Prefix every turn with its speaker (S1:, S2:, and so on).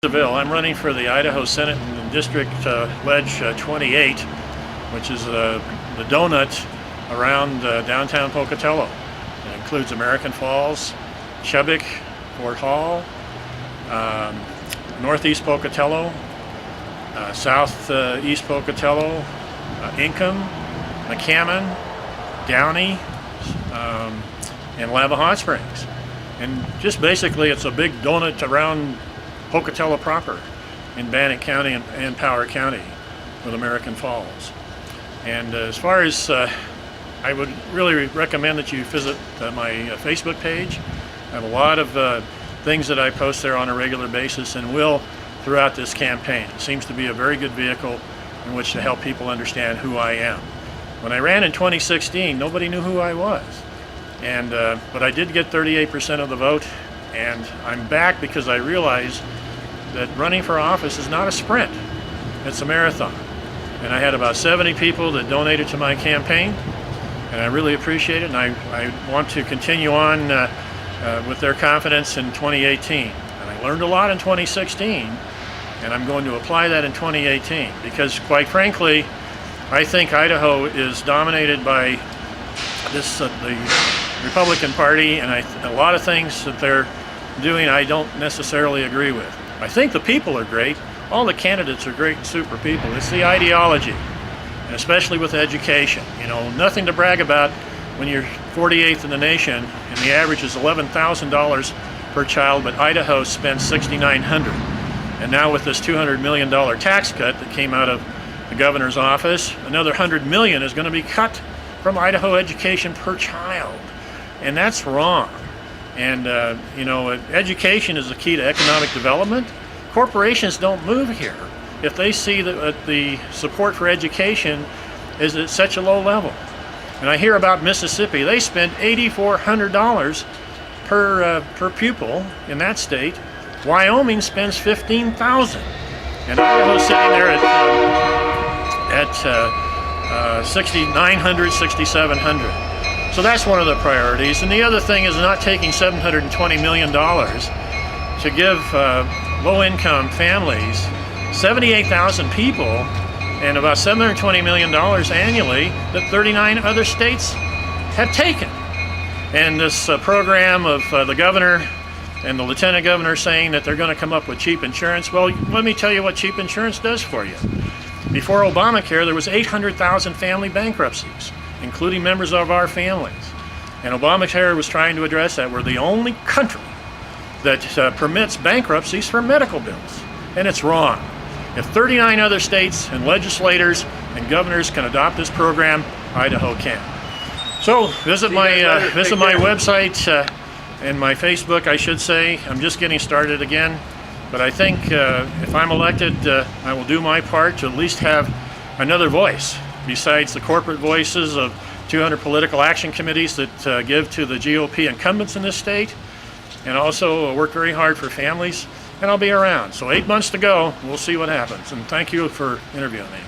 S1: Saville. I'm running for the Idaho Senate in District Ledge 28, which is the donut around downtown Pocatello. It includes American Falls, Chubbuck, Fort Hall, northeast Pocatello, southeast Pocatello, Ingham, McCammon, Downey, and Lava Hot Springs. And just basically it's a big donut around Pocatello proper in Bannock County and Power County with American Falls. And as far as I would really recommend that you visit my Facebook page. I have a lot of things that I post there on a regular basis and will throughout this campaign. It seems to be a very good vehicle in which to help people understand who I am. When I ran in 2016, nobody knew who I was. And but I did get 38% of the vote, and I'm back because I realized that running for office is not a sprint, it's a marathon. And I had about 70 people that donated to my campaign, and I really appreciate it, and I want to continue on with their confidence in 2018. And I learned a lot in 2016, and I'm going to apply that in 2018, because quite frankly, I think Idaho is dominated by this the Republican Party, and a lot of things that they're doing I don't necessarily agree with. I think the people are great. All the candidates are great and super people. It's the ideology, and especially with education. You know, nothing to brag about when you're 48th in the nation, and the average is $11,000 per child, but Idaho spends $6,900. And now with this $200 million tax cut that came out of the governor's office, another $100 million is going to be cut from Idaho education per child. And that's wrong. And you know, education is the key to economic development. Corporations don't move here if they see that the support for education is at such a low level. And I hear about Mississippi. They spend $8,400 per pupil in that state. Wyoming spends $15,000, and Idaho's sitting there at $6,900, $6,700. So that's one of the priorities. And the other thing is not taking $720 million to give low-income families, 78,000 people, and about $720 million annually that 39 other states have taken. And this program of the governor and the lieutenant governor saying that they're going to come up with cheap insurance. Well, let me tell you what cheap insurance does for you. Before Obamacare, there was 800,000 family bankruptcies, including members of our families. And Obamacare was trying to address that. We're the only country that permits bankruptcies for medical bills. And it's wrong. If 39 other states and legislators and governors can adopt this program, Idaho can. So visit my website and my Facebook, I should say. I'm just getting started again. But I think if I'm elected, I will do my part to at least have another voice besides the corporate voices of 200 political action committees that give to the GOP incumbents in this state, and also work very hard for families. And I'll be around. So 8 months to go. We'll see what happens. And thank you for interviewing me.